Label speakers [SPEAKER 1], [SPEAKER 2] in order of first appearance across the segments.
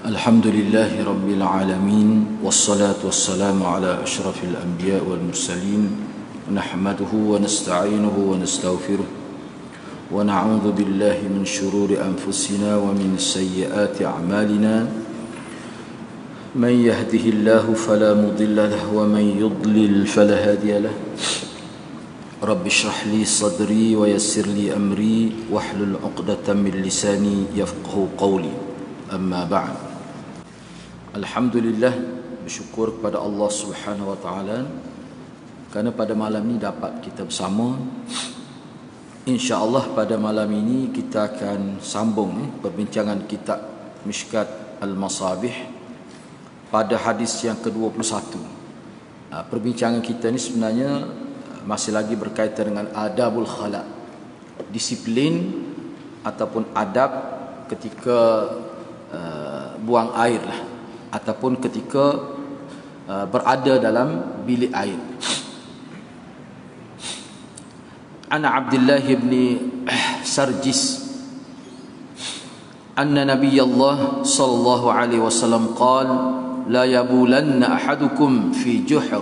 [SPEAKER 1] الحمد لله رب العالمين والصلاة والسلام على أشرف الأنبياء والمرسلين نحمده ونستعينه ونستغفره ونعوذ بالله من شرور أنفسنا ومن سيئات أعمالنا من يهده الله فلا مضل له ومن يضلل فلا هادي له رب اشرح لي صدري ويسر لي أمري واحلل عقدة من لساني يفقه قولي أما بعد. Alhamdulillah, bersyukur kepada Allah Subhanahu wa taala kerana pada malam ini dapat kita bersama. Insya-Allah pada malam ini kita akan sambung perbincangan kitab Mishkat Al-Masabih pada hadis yang ke-21. Perbincangan kita ini sebenarnya masih lagi berkaitan dengan adabul khala, disiplin ataupun adab ketika buang air lah, ataupun ketika berada dalam bilik air. Ana Abdullah ibn Sarjis anna Nabiyullah sallallahu alaihi wasallam qala la yabulanna ahadukum fi juhr.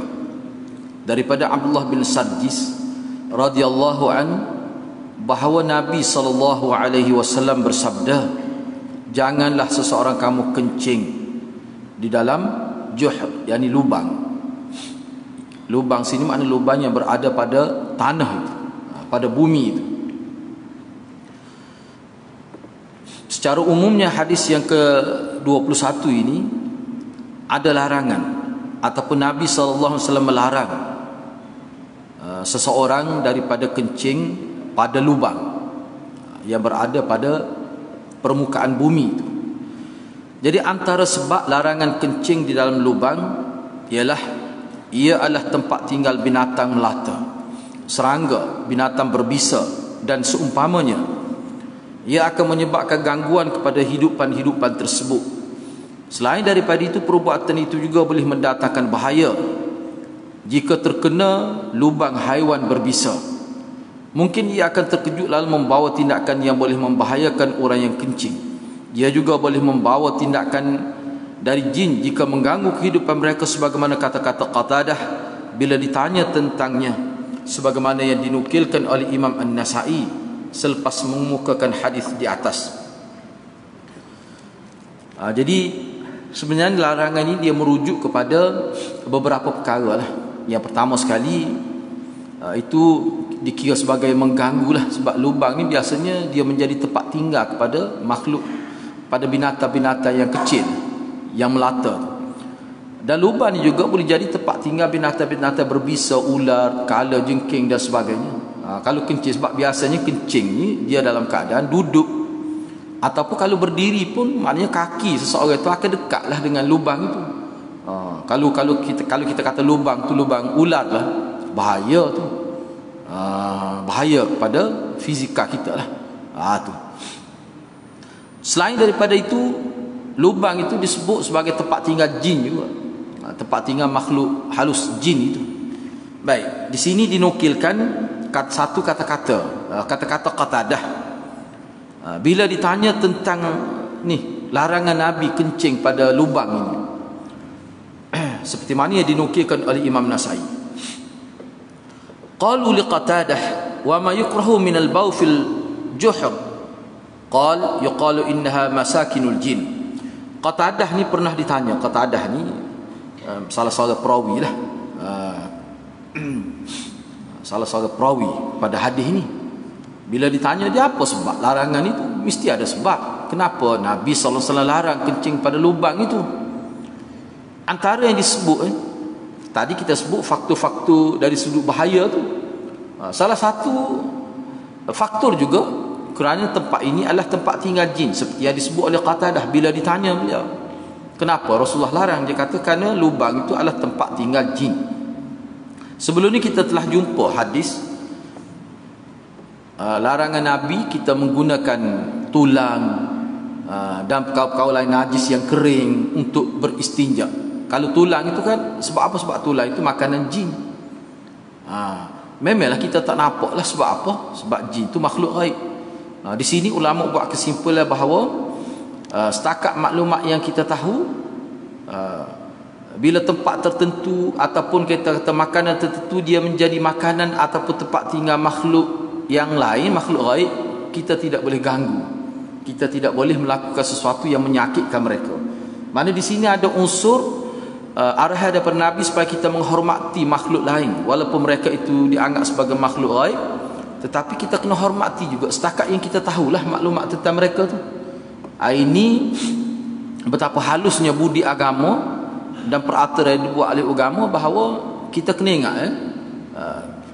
[SPEAKER 1] Daripada Abdullah bin Sarjis radhiyallahu an bahawa Nabi sallallahu alaihi wasallam bersabda, janganlah seseorang kamu kencing di dalam juhr, yakni lubang. Lubang sini makna lubang yang berada pada tanah itu, pada bumi itu. Secara umumnya hadis yang ke-21 ini ada larangan ataupun Nabi sallallahu alaihi wasallam melarang seseorang daripada kencing pada lubang yang berada pada permukaan bumi itu. Jadi antara sebab larangan kencing di dalam lubang ialah ia adalah tempat tinggal binatang melata, serangga, binatang berbisa dan seumpamanya. Ia akan menyebabkan gangguan kepada hidupan-hidupan tersebut. Selain daripada itu, perbuatan itu juga boleh mendatangkan bahaya jika terkena lubang haiwan berbisa. Mungkin ia akan terkejut lalu membawa tindakan yang boleh membahayakan orang yang kencing. Dia juga boleh membawa tindakan dari jin jika mengganggu kehidupan mereka, sebagaimana kata-kata Qatadah bila ditanya tentangnya, sebagaimana yang dinukilkan oleh Imam An-Nasa'i selepas mengemukakan hadis di atas. Jadi sebenarnya larangan ini dia merujuk kepada beberapa perkara lah. Yang pertama sekali itu dikira sebagai mengganggu lah, sebab lubang ni biasanya dia menjadi tempat tinggal kepada makhluk, pada binatang-binatang yang kecil yang melata. Dan lubang ni juga boleh jadi tempat tinggal binatang-binatang berbisa, ular, kala, jengking dan sebagainya. Kalau kencing, sebab biasanya kencing ni dia dalam keadaan duduk ataupun kalau berdiri pun, maknanya kaki seseorang itu akan dekatlah dengan lubang itu. Kalau kita kata lubang tu lubang ular lah, bahaya tu. Bahaya kepada fizikal kita lah. Tu. Selain daripada itu, lubang itu disebut sebagai tempat tinggal jin juga, tempat tinggal makhluk halus jin itu. Baik, di sini dinukilkan satu kata-kata Qatadah bila ditanya tentang ni larangan Nabi kencing pada lubang ini, seperti mana yang dinukilkan oleh Imam Nasa'i. Qalu li Qatadah wa ma yukrahu min al-baw fil juhr qal yuqalu innaha masakinul jin. Qatadah ni pernah ditanya. Qatadah ni salah seorang perawi lah, salah seorang perawi pada hadis ni. Bila ditanya dia apa sebab larangan itu, mesti ada sebab kenapa Nabi sallallahu alaihi wasallam larang kencing pada lubang itu. Antara yang disebut tadi kita sebut faktor-faktor dari sudut bahaya tu. Salah satu faktor juga kerana tempat ini adalah tempat tinggal jin, seperti yang disebut oleh Qatadah bila ditanya beliau, kenapa Rasulullah larang? Dia kata kerana lubang itu adalah tempat tinggal jin. Sebelum ni kita telah jumpa hadis larangan Nabi kita menggunakan tulang dan perkaulan najis yang kering untuk beristinja. Kalau tulang itu kan sebab apa? Sebab tulang itu makanan jin. Memanglah kita tak nampak lah sebab apa? Sebab jin itu makhluk gaib. Di sini ulama buat kesimpulan bahawa Setakat maklumat yang kita tahu, bila tempat tertentu ataupun kita kata makanan tertentu dia menjadi makanan ataupun tempat tinggal makhluk yang lain, makhluk gaib, kita tidak boleh ganggu. Kita tidak boleh melakukan sesuatu yang menyakitkan mereka. Mana di sini ada unsur arahan daripada Nabi supaya kita menghormati makhluk lain walaupun mereka itu dianggap sebagai makhluk gaib, tetapi kita kena hormati juga setakat yang kita tahulah maklumat tentang mereka tu. Ini betapa halusnya budi agama dan peraturan yang dibuat oleh agama, bahawa kita kena ingat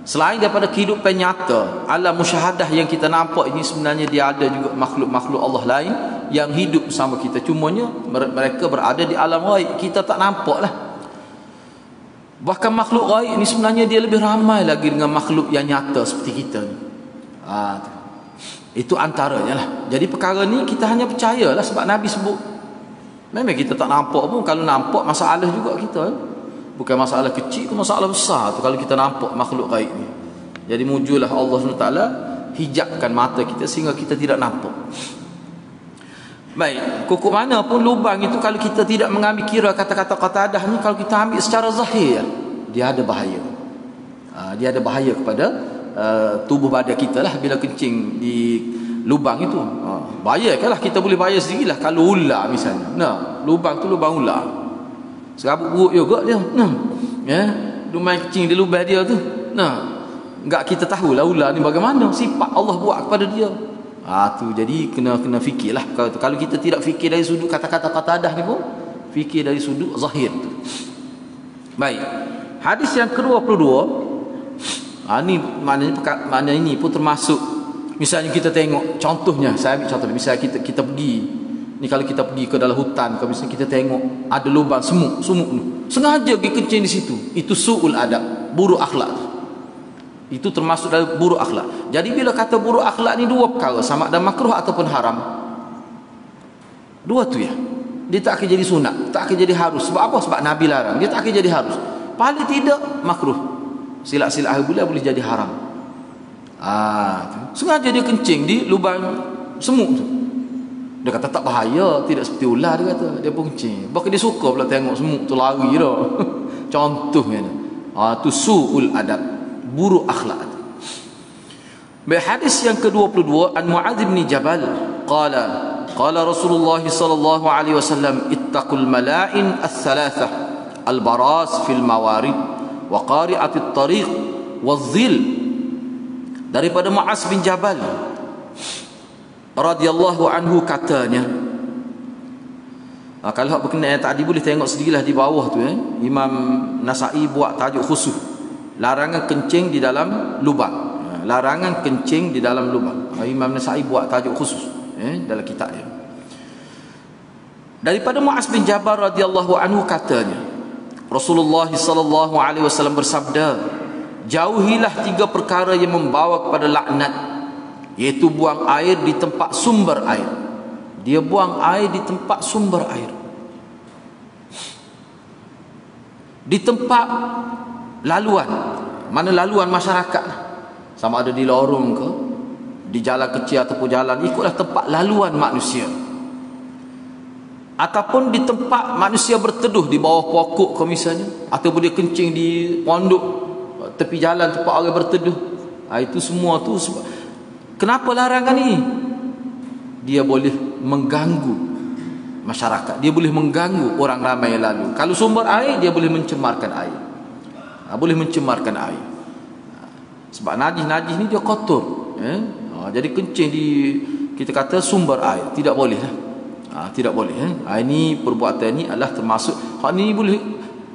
[SPEAKER 1] selain daripada kehidupan nyata, alam musyahadah yang kita nampak ini, sebenarnya dia ada juga makhluk-makhluk Allah lain yang hidup bersama kita. Cumanya mereka berada di alam gaib, kita tak nampak lah. Bahkan makhluk gaib ini sebenarnya dia lebih ramai lagi dengan makhluk yang nyata seperti kita ni. Itu antaranya lah. Jadi perkara ni kita hanya percayalah sebab Nabi sebut. Memang kita tak nampak pun, kalau nampak masalah juga kita. Bukan masalah kecil, masalah besar tu kalau kita nampak makhluk gaib ni. Jadi mujulah Allah SWT hijabkan mata kita sehingga kita tidak nampak. Baik, kukuk mana pun lubang itu, kalau kita tidak mengambil kira kata-kata Qatadah ni, kalau kita ambil secara zahir, dia ada bahaya. Dia ada bahaya kepada tubuh badan kita lah bila kencing di lubang itu. Bahaya kan lah, kita boleh bahaya sendirilah kalau ular misalnya. Lubang tu lubang ular. Serabut buruk juga dia. Dia main kencing di lubang dia tu. Enggak kita tahulah ular ni bagaimana sifat Allah buat kepada dia. Tu jadi kena fikirlah. Kalau kita tidak fikir dari sudut kata-kata Qatadah ni pun, fikir dari sudut zahir tu. Baik. Hadis yang ke-22, ni maknanya ini pun termasuk, misalnya kita tengok contohnya, saya ambil contoh, misalnya kita pergi ni, kalau kita pergi ke dalam hutan, kalau misalnya kita tengok ada lubang semut ni, sengaja pergi kencing di situ, itu su'ul adab, buruk akhlak. Itu termasuk dari buruk akhlak. Jadi bila kata buruk akhlak ni dua perkara, sama ada makruh ataupun haram. Dua tu ya. Dia tak akan jadi sunat, tak akan jadi harus. Sebab apa? Sebab Nabi larang. Dia tak akan jadi harus. Paling tidak makruh. Silap-silap boleh jadi haram. Sengaja dia kencing di lubang semut tu. Dia kata tak bahaya, tidak seperti ular, dia kata. Dia pun kencing. Bahkan dia suka pula tengok semut tu lari dah. Contohnya. Tu su'ul adab, buruk akhlak. Hadis yang ke-22, an Muadz bin Jabal qala Rasulullah sallallahu alaihi wasallam, ittaqul mala'in ats-tsalatsah al-baras fil mawarid wa qari'atit tariq waz-zil. Daripada Muadz bin Jabal radhiyallahu anhu katanya, kalau berkenaan tadi boleh tengok sendirilah di bawah tu. Imam Nasa'i buat tajuk khusus, larangan kencing di dalam lubang. Larangan kencing di dalam lubang. Imam Nasa'i buat tajuk khusus dalam kitab dia. Daripada Muadz bin Jabal radhiyallahu anhu katanya, Rasulullah sallallahu alaihi wasallam bersabda, jauhilah 3 perkara yang membawa kepada laknat, iaitu buang air di tempat sumber air. Dia buang air di tempat sumber air, di tempat laluan, mana laluan masyarakat, sama ada di lorong ke, di jalan kecil ataupun jalan, ikutlah tempat laluan manusia, ataupun di tempat manusia berteduh di bawah pokok ke misalnya, ataupun dia kencing di pondok tepi jalan tempat orang berteduh. Itu semua tu sebab, kenapa larangan ni? Dia boleh mengganggu masyarakat, dia boleh mengganggu orang ramai yang lalu. Kalau sumber air, dia boleh mencemarkan air. Boleh mencemarkan air. Sebab najis ni dia kotor. Jadi kencing di, kita kata sumber air, tidak boleh lah. Tidak boleh. Ini perbuatan ni adalah termasuk. Ni boleh.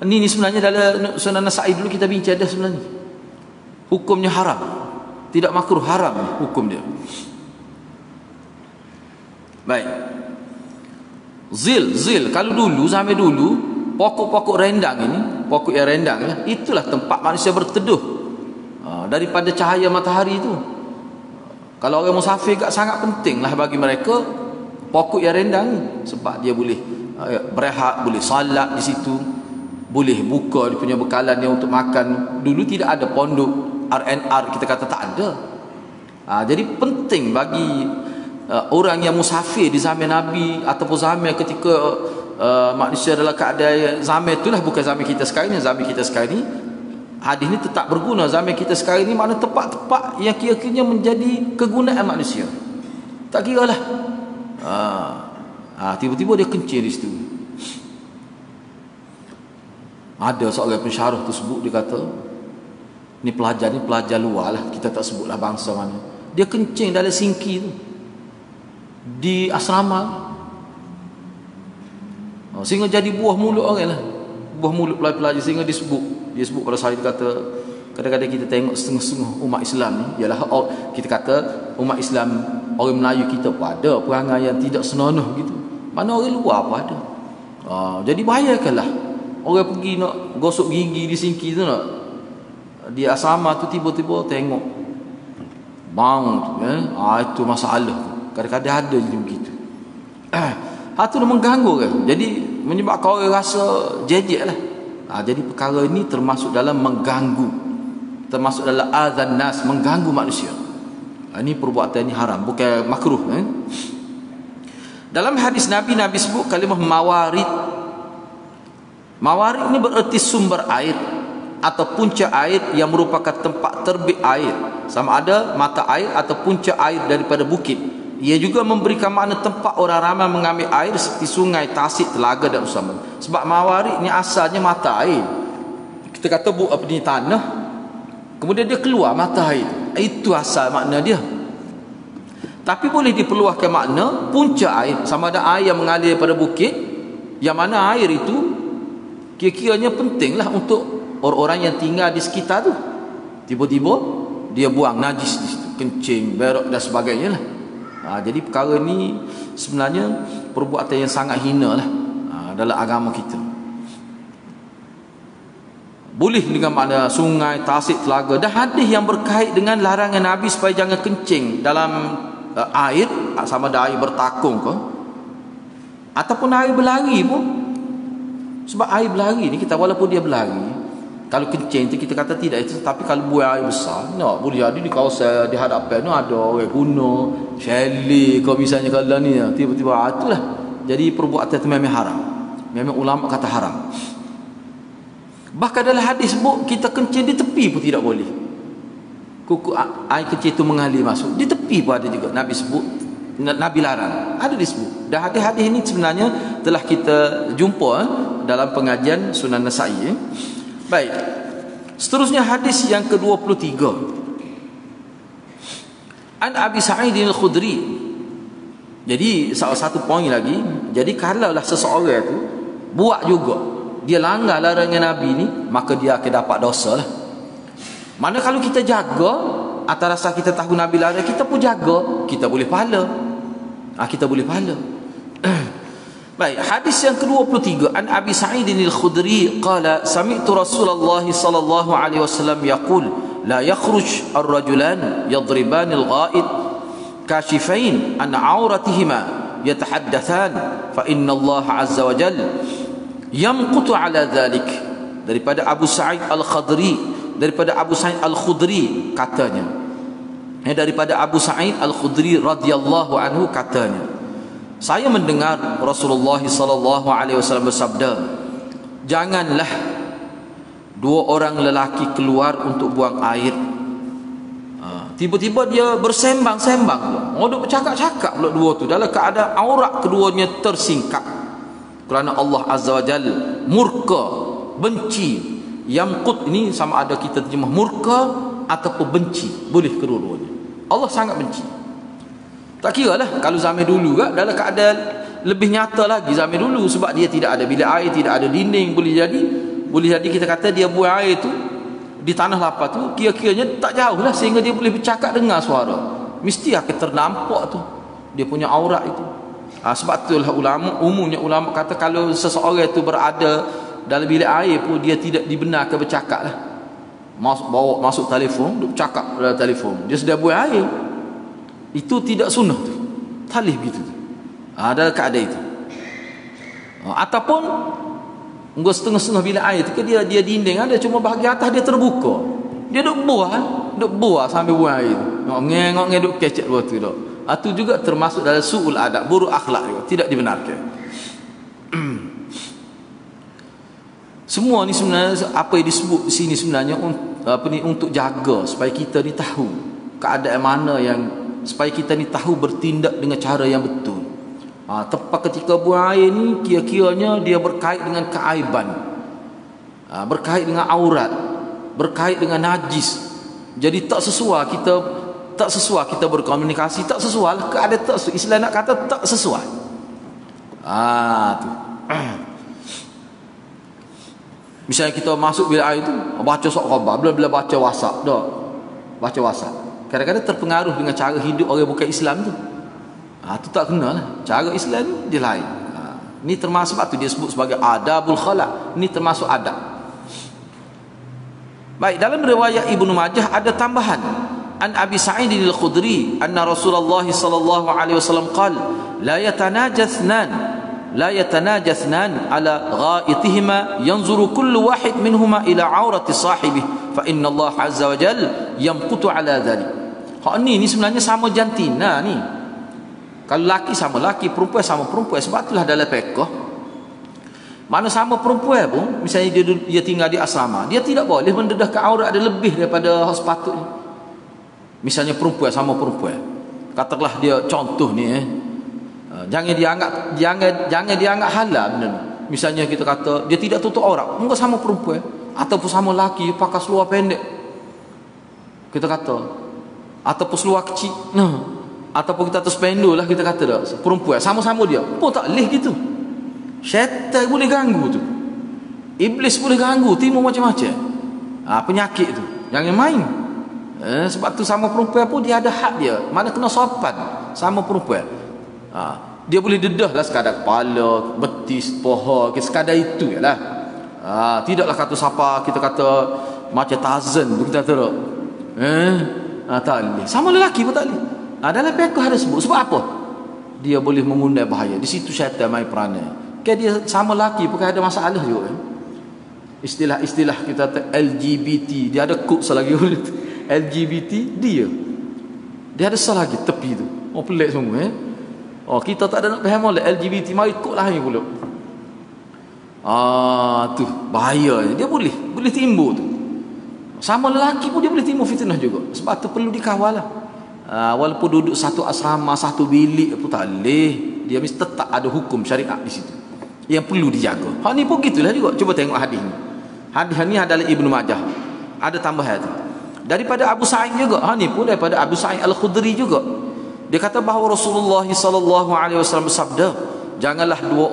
[SPEAKER 1] Ni sebenarnya dalam Sunan Nasa'i dulu kita bincang dah sebenarnya. Hukumnya haram. Tidak makruh, haram hukum dia. Baik. Zil. Kalau dulu, zaman dulu, pokok-pokok rendang ini, pokok yang rendang lah, itulah tempat manusia berteduh daripada cahaya matahari itu. Kalau orang musafir sangat penting lah bagi mereka pokok yang rendang ni, sebab dia boleh berehat, boleh salat di situ, boleh buka dia punya bekalan dia untuk makan. Dulu tidak ada pondok RNR, kita kata tak ada. Jadi penting bagi orang yang musafir di zaman Nabi ataupun zaman ketika manusia dalam keadaan zaman itulah, bukan zaman kita sekarang ni. Zaman kita sekarang ni hadis ni tetap berguna. Zaman kita sekarang ni mana tempat-tempat yang kira-kiranya menjadi kegunaan manusia, tak kira lah. Tiba-tiba dia kencing di situ. Ada seorang pensyarah tu sebut, dia kata ni pelajar luar lah, kita tak sebutlah bangsa mana. Dia kencing dalam singki tu di asrama, sehingga jadi buah mulut orang lah, buah mulut pelajar. Sehingga dia sebut pada saya, dia kata kadang-kadang kita tengok setengah-setengah umat Islam ni, ialah kita kata umat Islam, orang Melayu kita pun ada perangai yang tidak senonoh gitu, mana orang luar pun ada. Jadi bayangkanlah orang pergi nak gosok gigi di singki tu, nak di asrama tu, tiba-tiba tengok bang tu, itu masalah tu. Kadang-kadang ada je begitu. Itu dah mengganggu kan. Jadi menyebabkan orang rasa jejek lah. Jadi perkara ini termasuk dalam mengganggu, termasuk dalam azan nas, mengganggu manusia. Ini perbuatan ini haram, bukan makruh. Dalam hadis Nabi sebut kalimah mawarid. Mawarid ini bererti sumber air atau punca air yang merupakan tempat terbit air, sama ada mata air atau punca air daripada bukit. Ia juga memberikan makna tempat orang ramai mengambil air seperti sungai, tasik, telaga dan usaha. Sebab mawarid ni asalnya mata air. Kita kata ni tanah, kemudian dia keluar mata air. Itu asal makna dia. Tapi boleh diperluaskan makna punca air, sama ada air yang mengalir pada bukit, yang mana air itu kira-kiranya pentinglah untuk orang-orang yang tinggal di sekitar tu. Tiba-tiba dia buang najis di situ, kencing, berak dan sebagainya lah. Jadi perkara ni sebenarnya perbuatan yang sangat hina lah dalam agama kita. Boleh dengan makna sungai, tasik, telaga. Dan hadis yang berkait dengan larangan Nabi supaya jangan kencing dalam air, sama ada air bertakung ke ataupun air berlari pun. Sebab air berlari ni, kita walaupun dia berlari, kalau kencing tu kita kata tidak itu, tapi kalau buang air besar, boleh jadi di kawasan di hadapan tu ada orang guna chalet kau misalnya, kalau ni tiba-tiba itulah. Jadi perbuatan itu memang haram. Memang ulama kata haram. Bahkan dalam hadis sebut kita kencing di tepi pun tidak boleh. Kuku air kencing itu mengalir masuk di tepi pun ada juga. Nabi sebut, Nabi larang, ada disebut. Dan hadis-hadis ini sebenarnya telah kita jumpa dalam pengajian Sunan Nasa'i. Baik. Seterusnya hadis yang ke-23. An Abi Sa'id al-Khudri. Jadi salah satu poin lagi, jadi kalaulah seseorang itu buat juga, dia langgar larangan Nabi ni, maka dia akan dapat dosa lah. Mana kalau kita jaga, atas rasa kita tahu Nabi larang, kita pun jaga, kita boleh pahala. Kita boleh pahala. Baik, hadis yang ke-23. An Abi Sa'id al-Khudri qala sami'tu Rasulullah sallallahu alaihi wasallam yaqul la yakhruj ar-rajulan yadriban al-gha'id kashifain an 'auratihima yatahaddathan fa inna Allah azza wa jalla yamqutu ala dhalik. Daripada Abu Sa'id al-Khudri, daripada Abu Sa'id al-Khudri katanya, daripada Abu Sa'id al-Khudri radhiyallahu anhu katanya, saya mendengar Rasulullah sallallahu alaihi wasallam bersabda, janganlah dua orang lelaki keluar untuk buang air. Tiba-tiba dia bersembang-sembang pula. Duk bercakap-cakap pula dua tu dalam keadaan aurat keduanya tersingkap. Kerana Allah Azza wa Jalla murka, benci. Yamqut ini sama ada kita terjemah murka ataupun benci, boleh kedua-duanya. Allah sangat benci. Tak kira lah kalau zaman dulu kan, dalam keadaan lebih nyata lagi zaman dulu, sebab dia tidak ada bilik air, tidak ada dinding. Boleh jadi kita kata dia buang air tu di tanah lapar tu, kira-kiranya tak jauh lah, sehingga dia boleh bercakap dengar suara. Mesti akan ternampak tu dia punya aurat itu. Sebab itulah umumnya ulama kata kalau seseorang itu berada dalam bilik air pun dia tidak dibenarkan bercakap lah. Masuk telefon, duk cakap dalam telefon, dia sudah buang air. Itu tidak sunnah tu. Talih begitu tu. Dalam keadaan itu. Ataupun enggak setengah-setengah bilik air tu, dia dinding ada cuma bahagian atas dia terbuka. Dia duk buah sambil buang air tu. Ngok-ngok duk kecek dua tu dak. Itu juga termasuk dalam su'ul adab, buruk akhlak juga, tidak dibenarkan. Semua ni sebenarnya apa yang disebut di sini sebenarnya untuk jaga supaya kita ni tahu keadaan mana yang, supaya kita ni tahu bertindak dengan cara yang betul. Tepat ketika buang air ni kira-kiranya dia berkait dengan keaiban, berkait dengan aurat, berkait dengan najis. Jadi tak sesuai kita berkomunikasi, tak sesuai lah, keadaan tak sesuai. Islam nak kata tak sesuai. Tu. Misalnya kita masuk bilik air tu, baca surat khabar, bila baca WhatsApp dah. Baca WhatsApp. Kadang-kadang terpengaruh dengan cara hidup orang bukan Islam tu. Tu tak kena lah. Cara Islam ni dia lain. Ni termasuk, sebab tu dia sebut sebagai adabul khala. Ni termasuk adab. Baik, dalam riwayat Ibnu Majah ada tambahan. An Abi Sa'id al-Khudri anna Rasulullah sallallahu alaihi wasallam qala la yatanajathnan ala ghaitihima yanzuru kullu wahid minhuma ila aurati sahibih fa inna Allah azza wa jalla yamqutu ala dhalik. Ni sebenarnya sama jantina ni. Kalau laki sama laki, perempuan sama perempuan. Sebab itulah dalam fiqh, mana sama perempuan pun, misalnya dia tinggal di asrama, dia tidak boleh mendedahkan aurat ada lebih daripada sepatutnya. Misalnya perempuan sama perempuan, katakanlah dia contoh ni jangan dianggap halal benda ni. Misalnya kita kata dia tidak tutup aurat, enggak sama perempuan ataupun sama laki pakai seluar pendek, kita kata, ataupun seluar kecil, ataupun kita atas pendul lah, kita kata dah perempuan sama-sama dia pun tak boleh gitu. Syaitan boleh ganggu tu, iblis boleh ganggu, timbul macam-macam penyakit tu, jangan main. Sebab tu sama perempuan pun dia ada hak dia, mana kena sopan sama perempuan. Dia boleh dedah lah sekadar kepala, betis, paha, sekadar itu je lah. Tidaklah kata siapa kita kata macam Tarzan kita kata tak boleh. Sama lelaki pun tak boleh. Dalam fiqh ada sebut. Sebab apa? Dia boleh mengundang bahaya. Di situ syaitan main peranan. Dia sama lelaki pun ada masalah juga. Istilah-istilah kita LGBT, dia ada kod selagi LGBT dia ada salah lagi tepi tu. Pelik semua kita tak ada nak faham oleh LGBT, mari kod lain pula. Tu bahaya. Dia boleh timbul tu. Sama lelaki pun dia boleh timbul fitnah juga. Sebab tu perlu dikawal lah. Walaupun duduk satu asrama, satu bilik pun tak boleh. Dia mesti tetap ada hukum syariat di situ yang perlu dijaga. Hak ni pun gitulah juga. Cuba tengok hadis ni. Hadis ni adalah Ibnu Majah. Ada tambahan tu. Daripada Abu Sa'id juga. Hak ni pun daripada Abu Sa'id Al-Khudri juga. Dia kata bahawa Rasulullah sallallahu alaihi wasallam bersabda, janganlah dua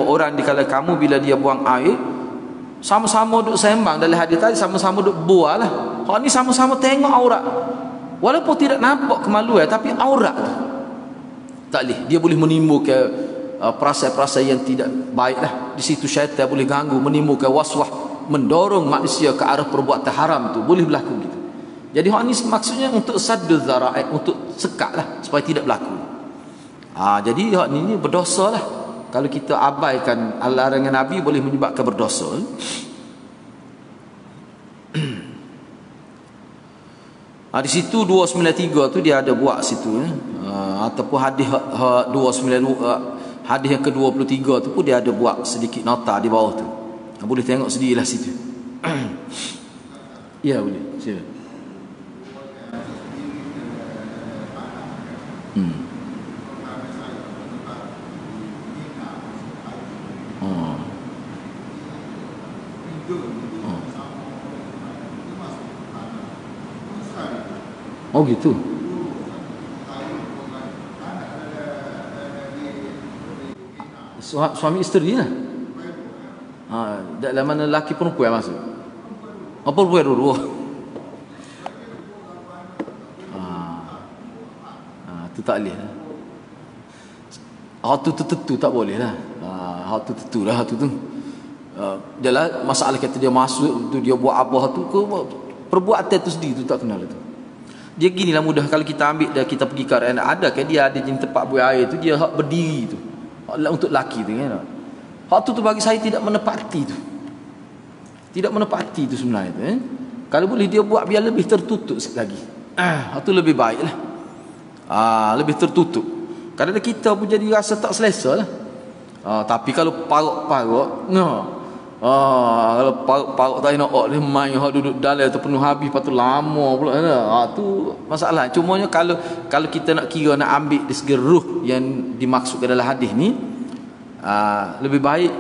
[SPEAKER 1] orang di kalangan kamu bila dia buang air sama-sama duduk sembang. Dalam hadis tadi sama-sama duduk bual lah. Hak ni sama-sama tengok aurat. Walaupun tidak nampak kemaluan, tapi aurat tu tak boleh. Dia boleh menimbulkan perasaan-perasaan yang tidak baik lah. Di situ syaitan boleh ganggu, menimbulkan waswas, mendorong manusia ke arah perbuatan haram tu. Boleh berlaku gitu. Jadi hal ni maksudnya untuk saddul dzara'i, untuk sekat lah supaya tidak berlaku. Jadi hal ni berdosa lah. Kalau kita abaikan larangan Nabi, boleh menyebabkan berdosa. Di situ 293 tu dia ada buat situ ataupun hadis 292 hadis yang ke-23 tu pun dia ada buat sedikit nota di bawah tu. Boleh tengok sendirilah situ. Ya boleh. Sila. Oh gitu. Suami isteri lah. Dalam mana lelaki perempuan masuk? Perempuan dulu. Tu tak boleh lah. Tu tentu tak boleh lah. Tu tentu lah tu. Dia lah masalah kata dia masuk tu, dia buat apa tu ke perbuatan tu sendiri tu tak kenal tu. Dia ginilah mudah kalau kita ambil dah, kita pergi ke arena ada kan dia ada jenis tempat buang air tu, dia hak berdiri tu. Hak untuk laki tu kan. Hak tu bagi saya tidak menepati tu. Tidak menepati tu sebenarnya tu. Kalau boleh dia buat biar lebih tertutup sikit lagi. Hak tu lebih baiklah. Lebih tertutup. Kadang-kadang kita pun jadi rasa tak selesa lah. Tapi kalau parok-parok, kalau parok-parok tak nak dia main duduk dalam tu penuh habis, lepas tu lama pula. Tu masalah. Cumanya kalau kita nak kira, nak ambil dari segi ruh yang dimaksudkan dalam hadis ni, lebih baik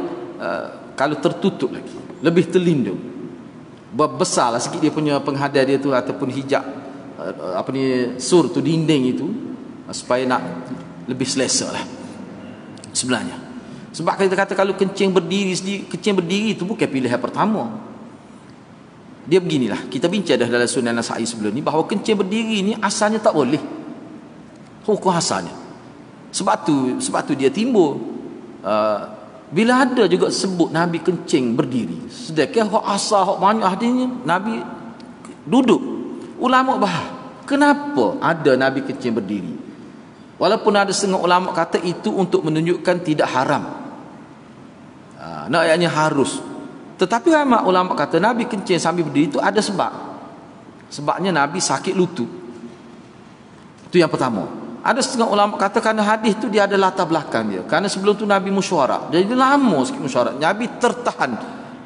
[SPEAKER 1] kalau tertutup lagi, lebih terlindung. Besarlah sikit dia punya penghadap dia tu, ataupun hijab sur tu, dinding itu, supaya nak lebih selesa lah sebenarnya. Sebab kita kata kalau kencing berdiri itu bukan pilihan pertama. Dia beginilah, kita bincang dah dalam Sunan Nasa'i sebelum ni, bahawa kencing berdiri ni asalnya tak boleh. Hukum asalnya. Sebab tu dia timbul. Bila ada juga sebut Nabi kencing berdiri, sedangkan hak asal, hak banyak hadisnya Nabi duduk. Ulama bahas, kenapa ada Nabi kencing berdiri? Walaupun ada setengah ulama kata itu untuk menunjukkan tidak haram. Ayatnya harus. Tetapi ramai ulama kata Nabi kencing sambil berdiri itu ada sebab. Sebabnya Nabi sakit lutut. Itu yang pertama. Ada setengah ulama kata kerana hadis tu dia ada latar belakang dia. Kerana sebelum tu Nabi musyawarah. Jadi lama sikit musyawarah. Nabi tertahan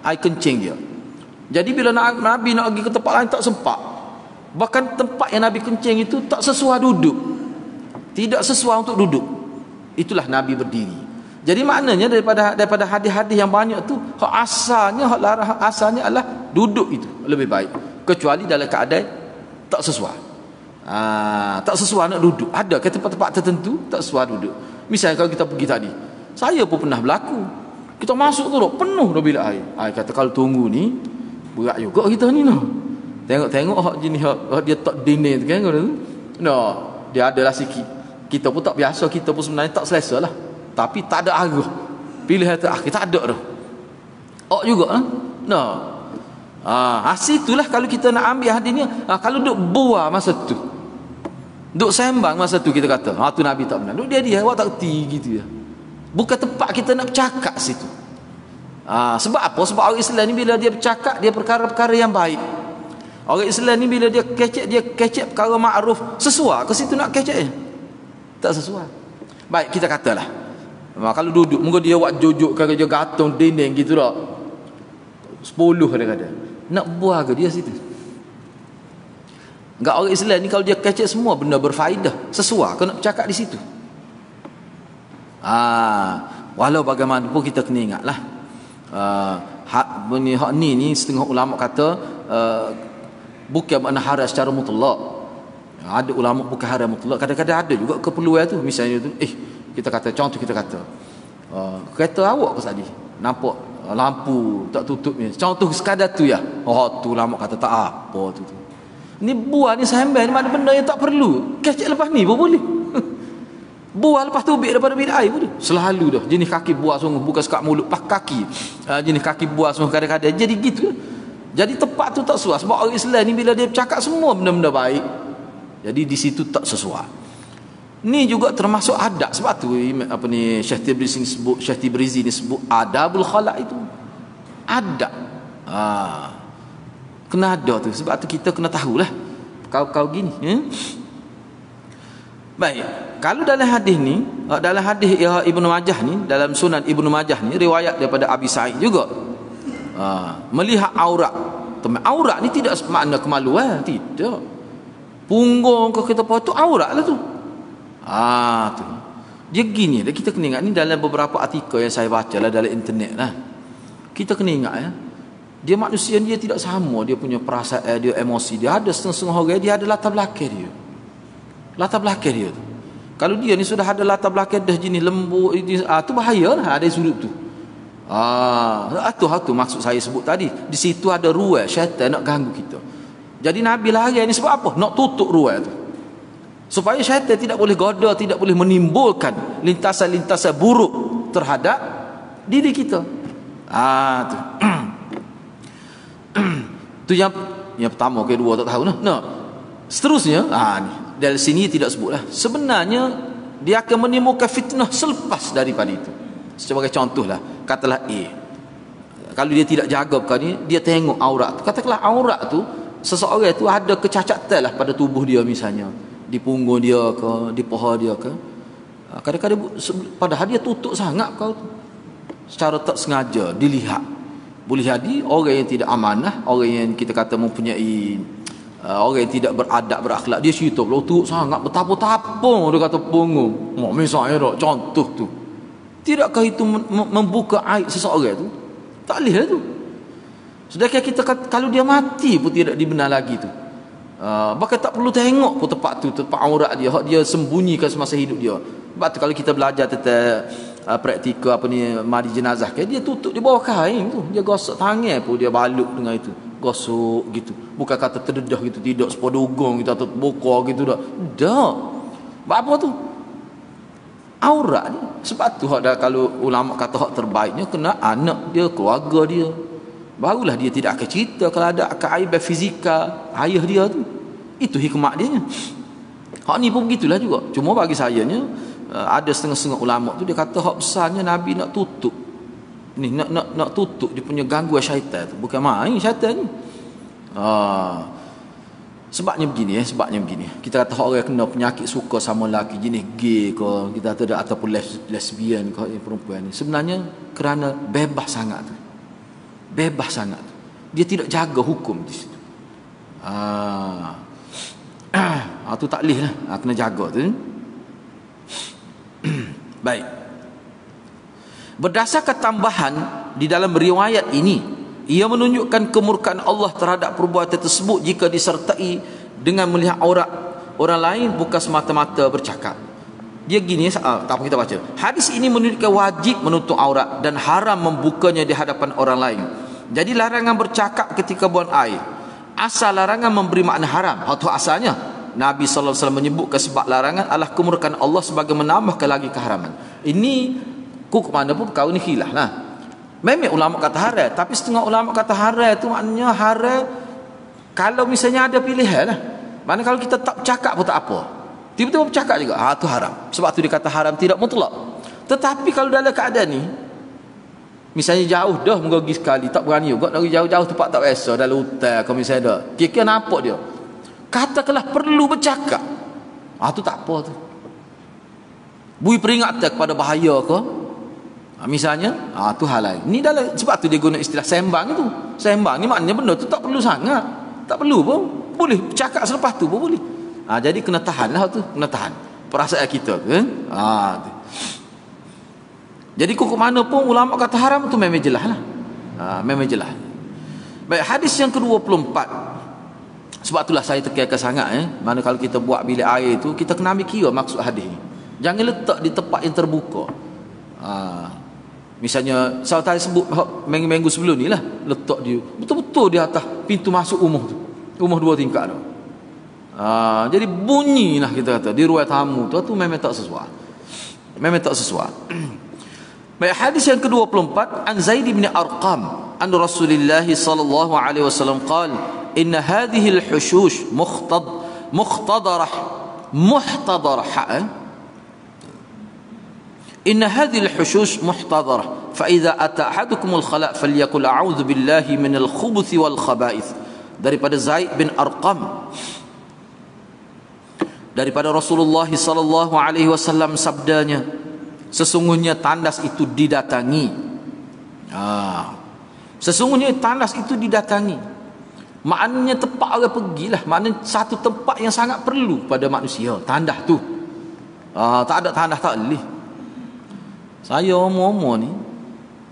[SPEAKER 1] air kencing dia. Jadi bila Nabi nak pergi ke tempat lain tak sempat. Bahkan tempat yang Nabi kencing itu tak sesuai duduk. Tidak sesuai untuk duduk. Itulah Nabi berdiri. Jadi maknanya daripada hadis-hadis yang banyak tu, hak asalnya adalah duduk itu lebih baik. Kecuali dalam keadaan tak sesuai. Tak sesuai nak duduk. Ada ke tempat-tempat tertentu tak sesuai duduk. Misalnya kalau kita pergi tadi, saya pun pernah berlaku. Kita masuk tu penuh dah bilik air. Kata kalau tunggu ni berat juga kita ni noh. Tengok hak jenis hak dia tak dinding tu kan tu. Dia adalah sikit. Kita pun tak biasa, kita pun sebenarnya tak selesa lah. Tapi tak ada arah. Pilihan tu kita ada dah. Juga hasil itulah kalau kita nak ambil hadis ni, kalau duk buah masa tu, duk sembang masa tu, kita kata tu Nabi tak benar. Duk dia awak tak erti gitu ya. Bukan tempat kita nak bercakap situ. Sebab apa? Sebab orang Islam ni bila dia bercakap, dia perkara-perkara yang baik. Orang Islam ni bila dia kecek perkara makruf, sesuai ke situ nak keceknya? Tak sesuai. Baik, kita katalah kalau duduk, mungkin dia buat jojuk kerja gantung dinding gitu tak, 10 kadang-kadang nak buah ke dia situ? Enggak, orang Islam ni kalau dia kecek semua benda berfaedah, sesuai kau nak bercakap di situ. Walau bagaimanapun kita kena ingatlah, hak ni setengah ulama kata bukan makna haram secara mutlak. Ada ulama bukan haram mutlak, kadang-kadang ada juga keperluan tu. Misalnya tu kita kata, contoh kita kata kereta awak ke tadi nampak lampu tak tutup ni, contoh sekadar tu ya, tu ulama kata tak apa tu. Ni buah ni sembang ni mana benda yang tak perlu, kecek lepas ni pun boleh. Buah lepas tu daripada bilik air boleh. Selalu dah jenis kaki buah sungguh, bukan sekat mulut pas kaki. Jenis kaki buah sungguh kadang-kadang jadi gitu. Jadi tempat tu tak sesuai. Sebab orang Islam ni bila dia bercakap semua benda-benda baik, jadi di situ tak sesuai. Ni juga termasuk adab. Sebab tu Syekh Tibrizi ni sebut adabul khala' itu. Adab. Kena ada tu. Sebab tu kita kena tahulah kau gini. Baik. Kalau dalam hadis ni, dalam hadis Ibnu Majah ni, dalam Sunan Ibnu Majah ni riwayat daripada Abi Sa'id juga. Melihat aurat. Aurat ni tidak makna kemaluan, tidak. Punggung ke kita tu aurat lah tu. Tu. Dia gini, kita kena ingat ni dalam beberapa artikel yang saya baca lah dalam internet lah. Kita kena ingat ya. Dia manusia dia tidak sama, dia punya perasaan, dia emosi, dia ada setengah-setengah orang dia ada latar belakang dia. Latar belakang dia tu. Kalau dia ni sudah ada latar belakang dah jenis lembut, tu bahayalah ada sudut tu. Tu maksud saya sebut tadi. Di situ ada ruang syaitan nak ganggu kita. Jadi Nabi lari ni sebab apa? Nak tutup ruang tu. Supaya syaitan tidak boleh goda, tidak boleh menimbulkan lintasan-lintasan buruk terhadap diri kita. Tu. Tu yang pertama, kedua tak tahu nah. Seterusnya, ni dari sini tidak sebutlah. Sebenarnya dia akan menimbulkan fitnah selepas daripada itu. Sebagai contohlah, katalah kalau dia tidak jaga perkara ni, dia tengok aurat. Katakanlah aurat tu, seseorang tu ada kecacatan lah pada tubuh dia misalnya. di punggung dia ke, di paha dia ke. Kadang-kadang padahal dia tutup sangat kau tu. Secara tak sengaja dilihat. Boleh jadi orang yang tidak amanah, orang yang kita kata mempunyai orang yang tidak beradab, berakhlak, dia cerita tutup sangat betapa-tapa dia kata punggung. Misalnya dah contoh tu. Tidakkah itu membuka aib seseorang tu? Tak boleh lah tu. Sedangkan kita kalau dia mati pun tidak dibenar lagi tu. Bahkan tak perlu tengok pun tempat aurat dia, hak dia sembunyikan semasa hidup dia. Sebab tu kalau kita belajar tentang praktikal mandi jenazah ke, dia tutup di bawah kain tu, dia gosok tangan pun dia balut dengan itu, gosok gitu. Bukan kata terdedah gitu, tidak sepodogong gitu atau bokor gitu dah. Dak. Apa tu? Aurat dia. Sebab tu hak dah, kalau ulama kata hak terbaiknya kena anak dia, keluarga dia. Barulah dia tidak akan cerita kalau ada keaiban fizikal ayah dia tu. Itu hikmat dia. Hak ni pun begitulah juga. Cuma bagi sayanya ada setengah-setengah ulama tu dia kata hak besarnya Nabi nak tutup. Ni nak tutup dia punya gangguan syaitan tu. Bukan main syaitan ni. Sebabnya begini Kita kata orang kena penyakit suka sama lelaki jenis gay ke, kita kata ataupun lesbian ke perempuan ni. Sebenarnya kerana bebas sangat tu. Bebas sangat. Dia tidak jaga hukum di situ. Tu tak boleh lah. Kena jaga tu. Baik. Berdasarkan tambahan di dalam riwayat ini, ia menunjukkan kemurkaan Allah terhadap perbuatan tersebut jika disertai dengan melihat aurat orang lain, bukan semata-mata bercakap. Dia gini, tak apa kita baca. Hadis ini menunjukkan wajib menutup aurat dan haram membukanya di hadapan orang lain. Jadi larangan bercakap ketika buang air. Asal larangan memberi makna haram. Atau asalnya Nabi sallallahu alaihi wasallam menyebutkan sebab larangan adalah kemurkaan Allah sebagai menambahkan lagi keharaman. Ini kuk mana pun kau ni khilaf lah. Memang ulama kata haram, tapi setengah ulama kata haram tu maknanya haram kalau misalnya ada pilihan lah. Mana kalau kita tak bercakap pun tak apa. Tiba-tiba bercakap juga, tu haram. Sebab tu dia kata haram tidak mutlak. Tetapi kalau dalam keadaan ni, misalnya jauh dah pergi sekali, tak berani juga nak pergi jauh-jauh tempat tak biasa, dalam hutan kalau misalnya dah. Kira-kira nampak dia. Katakanlah perlu bercakap. Tu tak apa tu. Bui peringatan kepada bahaya ke? Misalnya, tu hal lain. Ni dalam, sebab tu dia guna istilah sembang tu. Sembang ni maknanya benda tu tak perlu sangat. Tak perlu pun. Boleh bercakap selepas tu pun boleh. Jadi kena tahan lah tu. Kena tahan perasaan kita tu. Tu. Jadi kok mana pun ulama kata haram tu memang jelas lah. Memang jelas. Baik, hadis yang ke-24. Sebab itulah saya tekankan sangat mana kalau kita buat bilik air tu, kita kena ambil kira maksud hadis ni. Jangan letak di tempat yang terbuka. Misalnya saya tadi sebut minggu-minggu sebelum ni lah, letak dia betul-betul di atas pintu masuk rumah tu. Rumah 2 tingkat tu. Jadi bunyi lah kita kata di ruang tamu tu memang tak sesuai. Memang tak sesuai. Baik, hadis yang ke-24 an Zaid bin Arqam an Rasulullah sallallahu alaihi wasallam qala inna hadhihi al-hushush mukhtadarah إن هذه الحشوش محتضرة فإذا أتى أحدكم الخلاء فليقل أعوذ بالله من الخبث والخبائث. Daripada Zaid bin Arqam, daripada Rasulullah sallallahu alaihi wasallam sabdanya, sesungguhnya tandas itu didatangi. Sesungguhnya tandas itu didatangi. Maknanya tempat orang pergilah, maknanya satu tempat yang sangat perlu pada manusia, tandas tu. Tak ada tandas tak boleh. Saya umur-umur ni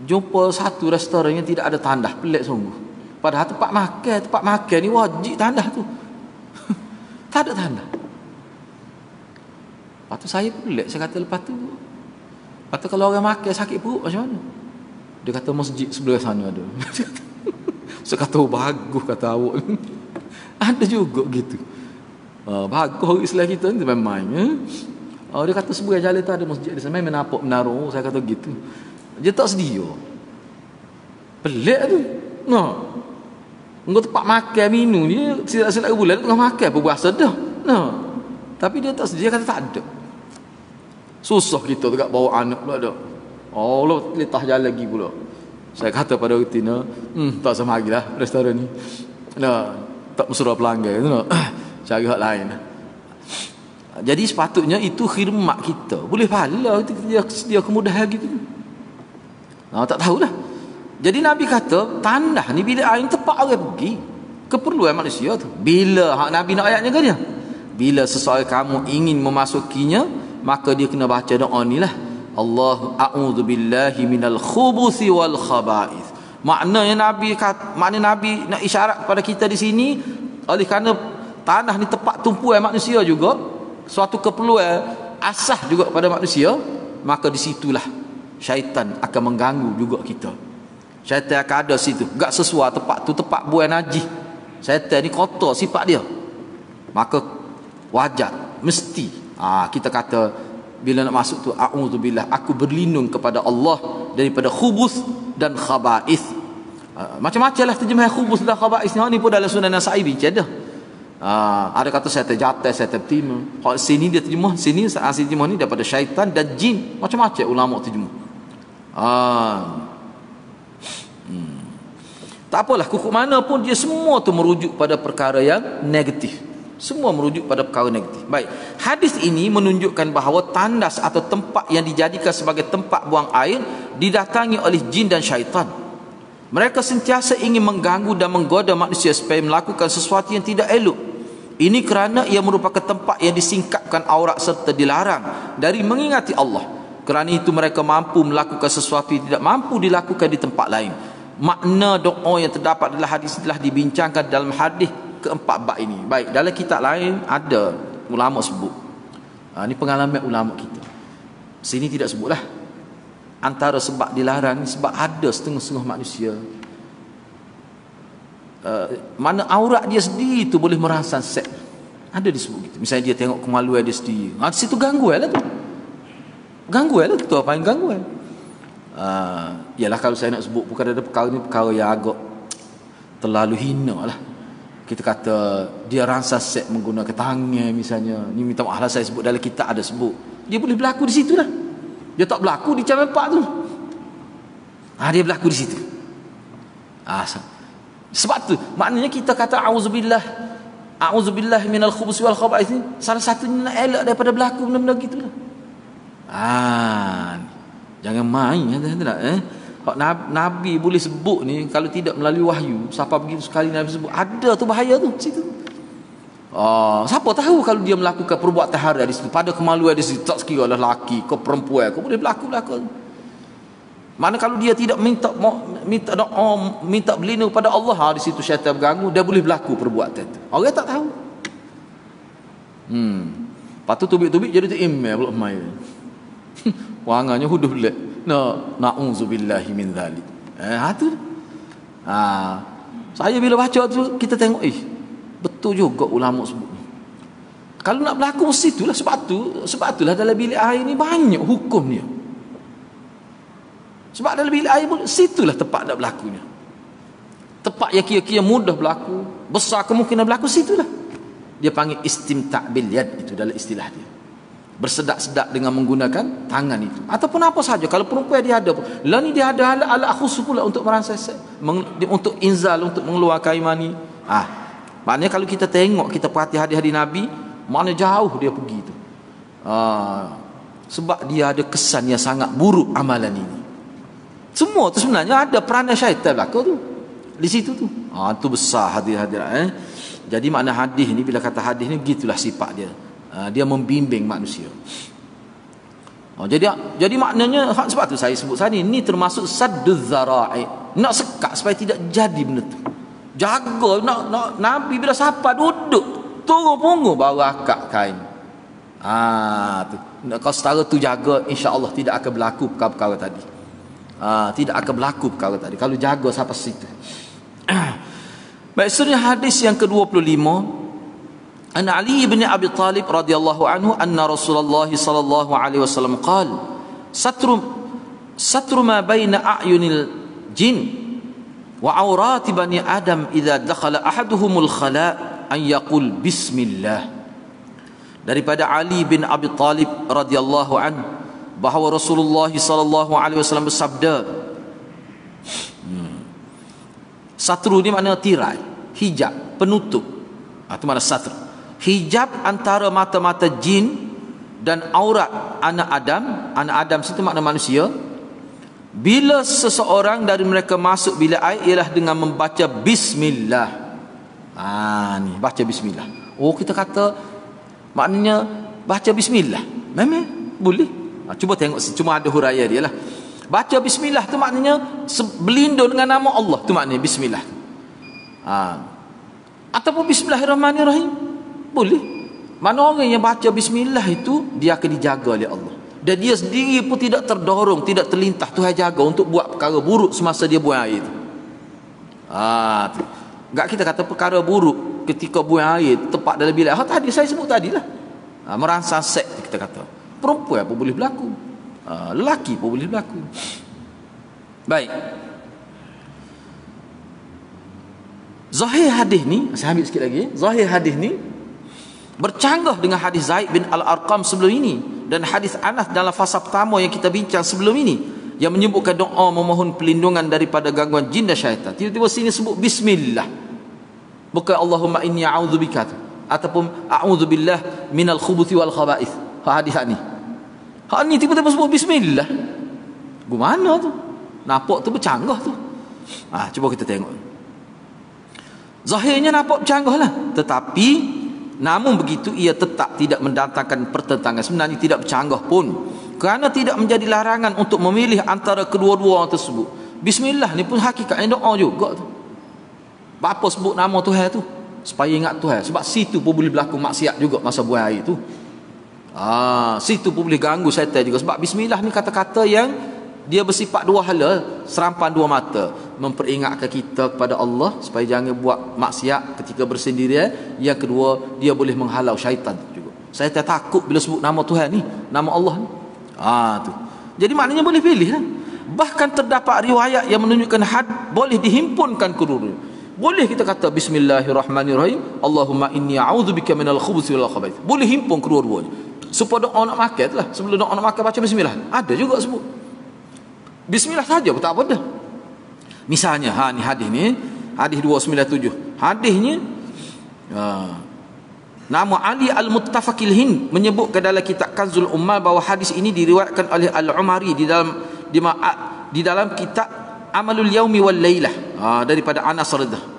[SPEAKER 1] jumpa satu restoran yang tidak ada tandas, pelik sungguh. Padahal tempat makan ni wajib tandas tu. Tak ada tandas. Lepas tu saya pelik, saya kata lepas tu kalau orang makan sakit perut macam mana? Dia kata masjid sebelah sana ada. Saya kata bagus kata awak. Ada juga gitu. Bagus Islam kita ni memang dia kata sebuah jalan tu ada masjid di sana, memang nampak menaruh. Saya kata gitu. Dia tak sedia. Pelik tu. Engkau tempat makan minum dia silap-silap bulan tengah makan apa berasa dah. Tapi dia tak sedia, kata tak ada. Susah kita dekat bawa anak pula dah. Allah letah jalan lagi pula. Saya kata pada rutina, tak sama lagi lah restoran ni. Tak mesra pelanggan tu. Cari hak lain. Jadi sepatutnya itu khidmat kita. Boleh pahala dia kemudahan gitu. Tak tahulah. Jadi Nabi kata, tanah ni bila air tepat orang pergi. Keperluan manusia tu. Bila Nabi nak ayatnya ke dia? Bila seseorang kamu ingin memasukinya, maka dia kena baca doa ni lah. Allah a'udzu billahi minal khubuthi wal khaba'ith. Maknanya Nabi nak isyarat kepada kita di sini, oleh kerana tanah ni tempat tumpuan manusia juga, suatu keperluan asah juga pada manusia, maka di situlah syaitan akan mengganggu juga kita. Syaitan akan ada situ. Gak sesuai tempat tu tempat buang najis. Syaitan ni kotor sifat dia. Maka wajar, mesti kita kata bila nak masuk tu, a'udzubillah, aku berlindung kepada Allah daripada khubus dan khaba'ith. Macam-macam lah terjemahan khubus dan khaba'ith ni pun dalam Sunan Nasa'i bincang dah. Ada kata syaitan jatuh, syaitan terima. Sini dia terjemah, sini terjemah ni daripada syaitan dan jin. Macam-macam ulama terjemah. Tak apalah, kukuk mana pun dia semua tu merujuk pada perkara yang negatif. Semua merujuk pada perkara negatif. Baik, hadis ini menunjukkan bahawa tandas atau tempat yang dijadikan sebagai tempat buang air didatangi oleh jin dan syaitan. Mereka sentiasa ingin mengganggu dan menggoda manusia supaya melakukan sesuatu yang tidak elok. Ini kerana ia merupakan tempat yang disingkapkan aurat serta dilarang dari mengingati Allah. Kerana itu mereka mampu melakukan sesuatu yang tidak mampu dilakukan di tempat lain. Makna doa yang terdapat dalam hadis telah dibincangkan dalam hadis keempat bab ini. Baik, dalam kitab lain ada ulama sebut. Ini pengalaman ulama kita. Sini tidak sebutlah. Antara sebab dilarang sebab ada setengah-setengah manusia mana aurat dia sendiri tu boleh merangsang seks. Ada disebut gitu. Misalnya dia tengok kemaluan dia sendiri. Di situ gangguan lah tu. Gangguan lah tu, apa yang gangguan? Yalah, kalau saya nak sebut bukan ada perkara ni, perkara yang agak terlalu hina lah. Kita kata dia rangsang seks menggunakan tangan misalnya. Ni minta maaf lah saya sebut, dalam kitab ada sebut. Dia boleh berlaku di situ lah. Dia tak berlaku di Campur Pak tu. Dia berlaku di situ. Sebab tu maknanya kita kata auzubillah minal khubuthi wal khaba'ith ni salah satunya nak elak daripada berlaku benda-benda gitulah. Jangan main Pak Nabi boleh sebut ni, kalau tidak melalui wahyu, siapa begitu sekali Nabi sebut, ada tu bahaya tu situ. Siapa tahu kalau dia melakukan perbuatan haram di situ, pada kemaluan di situ, tak sekira lelaki ke perempuan ke, boleh berlaku. Mana kalau dia tidak minta doa, minta berlindung pada Allah, di situ syaitan berganggu, dia boleh berlaku perbuatan itu. Orang tak tahu. Lepas tu tubik-tubik jadi tu email pula main. Wangannya huduh lek. Na'udzubillahi min dzalik. Tu. Saya bila baca tu kita tengok betul juga ulama sebut ni. Kalau nak berlaku mesti itulah, sebab itulah dalam bilik air ni banyak hukum dia. Sebab dalam bilik air pun situlah tempat nak berlakunya. Tempat yang kira-kira mudah berlaku, besar kemungkinan berlaku, situlah. Dia panggil istimta' bil yad, itu dalam istilah dia. Bersedak-sedak dengan menggunakan tangan itu. Ataupun apa saja. Kalau perempuan dia ada, lah ni dia ada ala khusus pula untuk merangsang untuk inzal, untuk mengeluarkan mani. Maknanya kalau kita tengok, kita perhati hadis-hadis Nabi, mana jauh dia pergi tu. Sebab dia ada kesan yang sangat buruk amalan ini. Semua tu sebenarnya ada peranan syaitan belaka tu. Di situ tu. Tu besar hadis-hadis. Jadi makna hadis ni, bila kata hadis ni, gitulah sifat dia. Dia membimbing manusia. Jadi maknanya, sebab tu saya sebut tadi, ni termasuk sadduz zara'i. Nak sekat supaya tidak jadi benda tu. Jaga nak Nabi bila sapa duduk turun punggung baru akak kain. Tu. Kalau setara tu jaga, insya-Allah tidak akan berlaku perkara-perkara tadi. Tidak akan berlaku perkara tadi kalau jaga sampai situ. Baik, seterusnya hadis yang ke-25. An Ali bin Abi Talib radhiyallahu anhu anna Rasulullah sallallahu alaihi wasallam qala satru ma baina a'yunil jin wa aurati bani adam idza dakhala ahaduhumul khala an yaqul bismillah. Daripada Ali bin Abi Talib radhiyallahu anhu bahawa Rasulullah sallallahu alaihi wasallam bersabda, satru ni makna tirai, hijab, penutup. Itu makna satru. hijab antara mata-mata jin dan aurat anak Adam. Anak Adam situ makna manusia. Bila seseorang dari mereka masuk bilik air ialah dengan membaca bismillah. Ni baca bismillah. Oh, kita kata maknanya baca bismillah. Memang boleh. Cuba tengok, cuma ada huraian dia lah. Baca bismillah tu maknanya berlindung dengan nama Allah, tu maknanya bismillah. Ataupun bismillahirrahmanirrahim. Boleh. Mana orang yang baca bismillah itu dia akan dijaga oleh Allah. Dan dia sendiri pun tidak terdorong, tidak terlintah Tuhan jaga untuk buat perkara buruk semasa dia buang air itu. Enggak kita kata perkara buruk ketika buang air tepat dalam bilik. Tadi saya sebut tadilah. Merangsang seks kita kata. Perempuan pun boleh berlaku. Lelaki pun boleh berlaku. Baik. Zahir hadis ni, saya ambil sikit lagi. Zahir hadis ni bercanggah dengan hadis Zaid bin Al-Arqam sebelum ini dan hadis Anas dalam fasa pertama yang kita bincang sebelum ini yang menyebutkan doa memohon perlindungan daripada gangguan jin dan syaitan. Tiba-tiba sini sebut bismillah. Bukan Allahumma inni a'udzubika ataupun a'udzubillah minal khubuthi wal khaba'ith. Hadis ni. Ni tiba-tiba sebut bismillah. Gimana tu? Nampak tu bercanggah tu. Cuba kita tengok. Zahirnya nampak bercanggah lah. Tetapi namun begitu ia tetap tidak mendatangkan pertentangan. Sebenarnya tidak bercanggah pun, kerana tidak menjadi larangan untuk memilih antara kedua-dua tersebut. Bismillah ni pun hakikatnya doa juga tu. Apa sebut nama Tuhan tu? Supaya ingat Tuhan. Sebab situ pun boleh berlaku maksiat juga masa buang air tu. Situ pun boleh ganggu syaitan juga. Sebab bismillah ni kata-kata yang dia bersifat dua hala, serampan dua mata, memperingatkan kita kepada Allah supaya jangan buat maksiat ketika bersendirian. Yang kedua, dia boleh menghalau syaitan juga. Syaitan takut bila sebut nama Tuhan ni, nama Allah ni. Tu. Jadi maknanya boleh pilih lah. Bahkan terdapat riwayat yang menunjukkan had boleh dihimpunkan kedua-dua. Boleh kita kata bismillahirrahmanirrahim, Allahumma inni a'udzubika minal khubuthi wal khaba'ith. Boleh himpun kedua-duanya. Supaya doa nak makan lah, sebelum doa nak makan baca bismillah. Ada juga sebut bismillah saja pun tak apa dah. Misalnya ni hadis ni, hadis 297. Hadisnya nama Ali Al-Muttafaqil Hind menyebutkan dalam kitab Kanzul Ummal bahawa hadis ini diriwayatkan oleh Al-Umari di dalam kitab Amalul Yaumi wal Lailah daripada Anas radhiyallahu.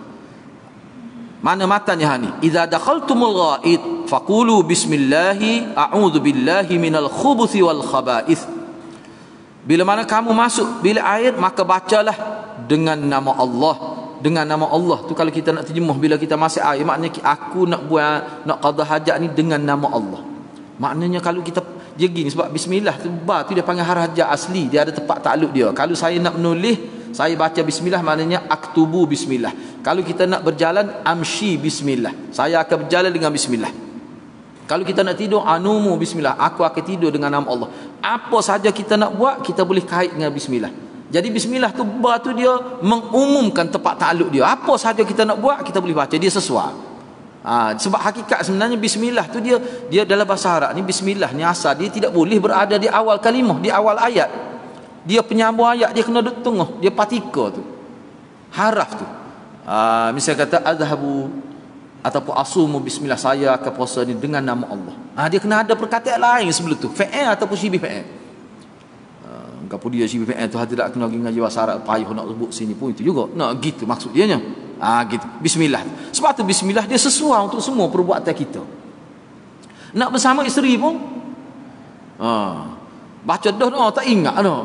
[SPEAKER 1] Mana matanya ni? Idza dakhaltumul ghaid faqulu bismillahi a'udzu billahi minal khubuthi wal khaba'ith. Bila mana kamu masuk bilik air, maka bacalah dengan nama Allah. Dengan nama Allah tu kalau kita nak terjemuh bila kita masuk air, maknanya aku nak buat, nak qada hajat ni dengan nama Allah. Maknanya kalau kita dia gini, sebab bismillah tu dia panggil hajat asli, dia ada tempat takluk dia. Kalau saya nak menulis, saya baca bismillah, maknanya aktubu bismillah. Kalau kita nak berjalan, amshi bismillah, saya akan berjalan dengan bismillah. Kalau kita nak tidur, anumu bismillah, aku akan tidur dengan nama Allah. Apa saja kita nak buat, kita boleh kait dengan bismillah. Jadi bismillah tu dia mengumumkan tempat takluk dia. Apa saja kita nak buat, kita boleh baca, dia sesuai. Sebab hakikat sebenarnya bismillah tu dia dalam bahasa Arab ni, bismillah ni asal dia tidak boleh berada di awal kalimah, di awal ayat. Dia penyambung ayat, dia kena duduk tengah, dia partika tu, haraf tu. Misalnya kata azhabu ataupun asumu bismillah, saya akan puasa ni dengan nama Allah. Dia kena ada perkataan lain sebelum tu, fa'il ataupun syibih fa'il. Kalau dia syibih fa'il tu tidak kena pergi ngaji bahasa Arab, payah nak sebut sini pun itu juga. Nak gitu maksud dia nya. Gitu. Bismillah. Sebab tu bismillah dia sesuai untuk semua perbuatan kita. Nak bersama isteri pun baca dah tak ingat dah.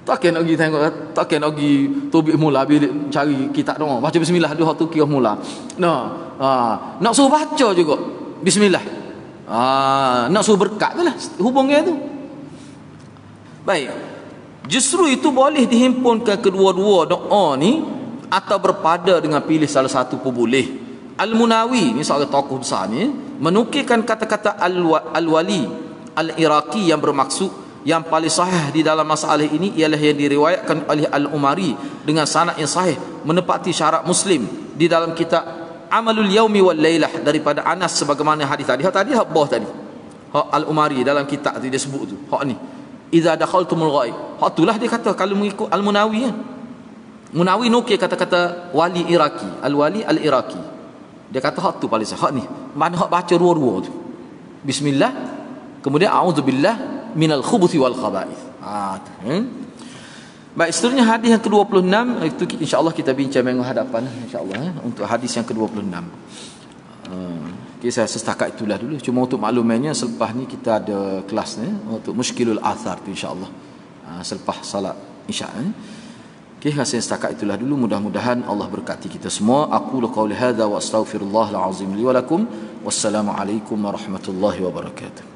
[SPEAKER 1] Takkan nak pergi tengok, takkan nak pergi tubik mula bilik cari kitab doa. Baca bismillah dia tu kira mula. Nak suruh baca juga bismillah. Nak suruh berkat tu lah hubungnya tu. Baik. Justru itu boleh dihimpunkan kedua-dua doa ni atau berpada dengan pilih salah satu pun boleh. Al-Munawi ni seorang tokoh besar ni menukilkan kata-kata Al-Wali Al-Iraqi yang bermaksud yang paling sahih di dalam masalah ini ialah yang diriwayatkan oleh Al-Umari dengan sanad yang sahih menepati syarat Muslim di dalam kitab Amalul Yaumi wal Lailah daripada Anas sebagaimana hadis tadi. Tadi bawah tadi. Al-Umari dalam kitab tu dia sebut tu. Ni. Idza dakhaltumul ghaib. Itulah dia kata kalau mengikut Al-Munawi kan. Munawi nukil kata-kata wali Iraki, Al-Wali Al-Iraqi. Dia kata hak tu paling sah. Hak ni. Mana hak baca dua-dua tu. Bismillah. Kemudian a'udzubillah minal khubuthi wal khaba'ith. Baik, seterusnya hadis yang ke-26 itu insya-Allah kita bincang minggu hadapan insya-Allah untuk hadis yang ke-26. Okay, saya setakat itulah dulu. Cuma untuk maklumannya selepas ni kita ada kelas ni untuk muskilul athar tu insya-Allah. Selepas salat isya ni. Okay, saya setakat itulah dulu. Mudah-mudahan Allah berkati kita semua. Aku qauli hadza wa astaghfirullahal azim li wa lakum. Wassalamualaikum warahmatullahi wabarakatuh.